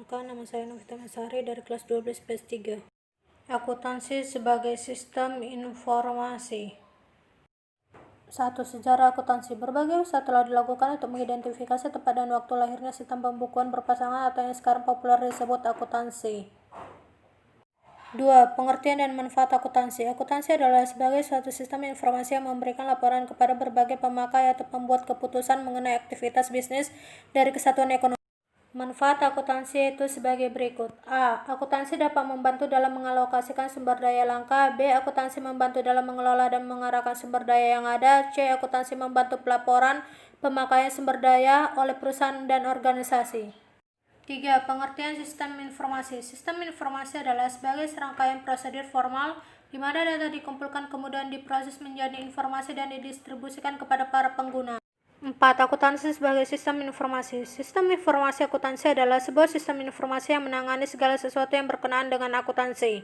Perkenalkan, nama saya Novita Masari dari kelas 12 PS 3. Akuntansi sebagai sistem informasi. 1. Sejarah akuntansi. Berbagai usaha telah dilakukan untuk mengidentifikasi tempat dan waktu lahirnya sistem pembukuan berpasangan atau yang sekarang populer disebut akuntansi. 2. Pengertian dan manfaat akuntansi. Akuntansi adalah sebagai suatu sistem informasi yang memberikan laporan kepada berbagai pemakai atau pembuat keputusan mengenai aktivitas bisnis dari kesatuan ekonomi. Manfaat akuntansi itu sebagai berikut. A. Akuntansi dapat membantu dalam mengalokasikan sumber daya langka. B. Akuntansi membantu dalam mengelola dan mengarahkan sumber daya yang ada. C. Akuntansi membantu pelaporan pemakaian sumber daya oleh perusahaan dan organisasi. 3. Pengertian sistem informasi. Sistem informasi adalah sebagai serangkaian prosedur formal di mana data dikumpulkan kemudian diproses menjadi informasi dan didistribusikan kepada para pengguna. 4. Akuntansi sebagai sistem informasi. Sistem informasi akuntansi adalah sebuah sistem informasi yang menangani segala sesuatu yang berkenaan dengan akuntansi.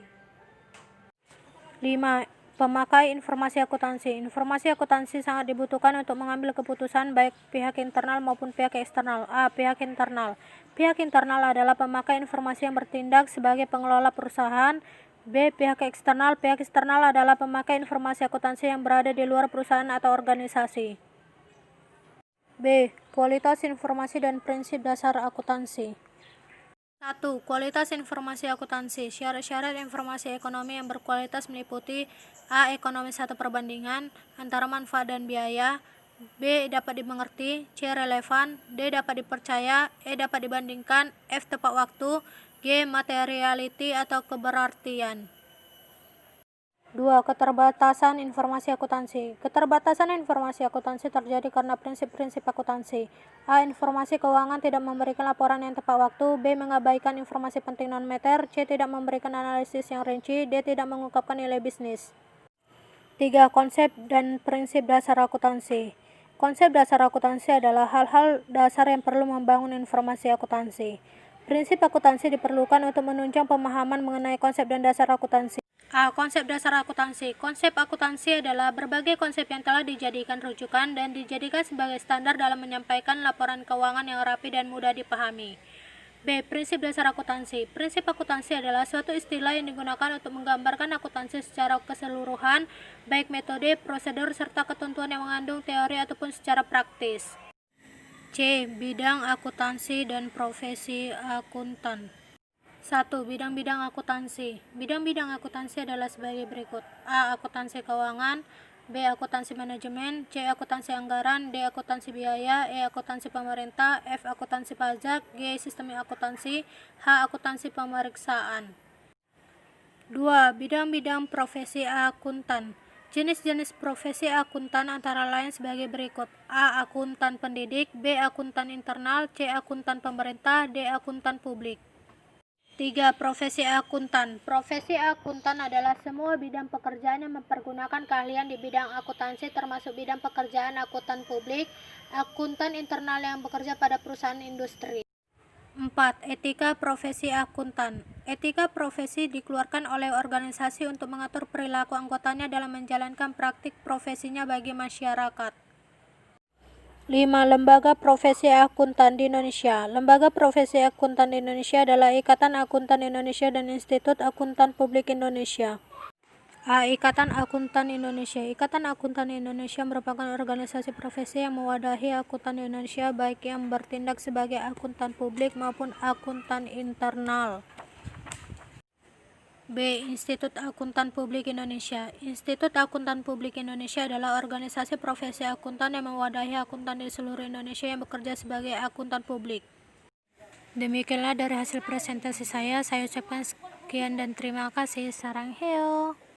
5. Pemakai informasi akuntansi. Informasi akuntansi sangat dibutuhkan untuk mengambil keputusan baik pihak internal maupun pihak eksternal. A. Pihak internal. Pihak internal adalah pemakai informasi yang bertindak sebagai pengelola perusahaan. B. Pihak eksternal. Pihak eksternal adalah pemakai informasi akuntansi yang berada di luar perusahaan atau organisasi. B. Kualitas informasi dan prinsip dasar akuntansi. 1. Kualitas informasi akuntansi. Syarat-syarat informasi ekonomi yang berkualitas meliputi A. Ekonomi satu perbandingan antara manfaat dan biaya. B. Dapat dimengerti. C. Relevan. D. Dapat dipercaya. E. Dapat dibandingkan. F. Tepat waktu. G. Materiality atau keberartian. 2. Keterbatasan informasi akuntansi. Keterbatasan informasi akuntansi terjadi karena prinsip-prinsip akuntansi. A. Informasi keuangan tidak memberikan laporan yang tepat waktu. B. Mengabaikan informasi penting non-moneter. C. Tidak memberikan analisis yang rinci. D. Tidak mengungkapkan nilai bisnis. 3. Konsep dan prinsip dasar akuntansi. Konsep dasar akuntansi adalah hal-hal dasar yang perlu membangun informasi akuntansi. Prinsip akuntansi diperlukan untuk menunjang pemahaman mengenai konsep dan dasar akuntansi. A. Konsep dasar akuntansi. Konsep akuntansi adalah berbagai konsep yang telah dijadikan rujukan dan dijadikan sebagai standar dalam menyampaikan laporan keuangan yang rapi dan mudah dipahami. B. Prinsip dasar akuntansi. Prinsip akuntansi adalah suatu istilah yang digunakan untuk menggambarkan akuntansi secara keseluruhan, baik metode, prosedur, serta ketentuan yang mengandung teori ataupun secara praktis. C. Bidang akuntansi dan profesi akuntan. 1. Bidang-bidang akuntansi. Bidang-bidang akuntansi adalah sebagai berikut. A. Akuntansi keuangan. B. Akuntansi manajemen. C. Akuntansi anggaran. D. Akuntansi biaya. E. Akuntansi pemerintah. F. Akuntansi pajak. G. Sistem akuntansi. H. Akuntansi pemeriksaan. 2. Bidang-bidang profesi akuntan. Jenis-jenis profesi akuntan antara lain sebagai berikut. A. Akuntan pendidik. B. Akuntan internal. C. Akuntan pemerintah. D. Akuntan publik. 3. Profesi akuntan. Profesi akuntan adalah semua bidang pekerjaan yang mempergunakan keahlian di bidang akuntansi termasuk bidang pekerjaan akuntan publik, akuntan internal yang bekerja pada perusahaan industri. 4. Etika profesi akuntan. Etika profesi dikeluarkan oleh organisasi untuk mengatur perilaku anggotanya dalam menjalankan praktik profesinya bagi masyarakat. 5. Lembaga Profesi Akuntan di Indonesia. Lembaga Profesi Akuntan di Indonesia adalah Ikatan Akuntan Indonesia dan Institut Akuntan Publik Indonesia. A. Ikatan Akuntan Indonesia. Ikatan Akuntan Indonesia merupakan organisasi profesi yang mewadahi akuntan Indonesia baik yang bertindak sebagai akuntan publik maupun akuntan internal. B. Institut Akuntan Publik Indonesia. Institut Akuntan Publik Indonesia adalah organisasi profesi akuntan yang mewadahi akuntan di seluruh Indonesia yang bekerja sebagai akuntan publik. Demikianlah dari hasil presentasi saya ucapkan sekian dan terima kasih. Sarang heo.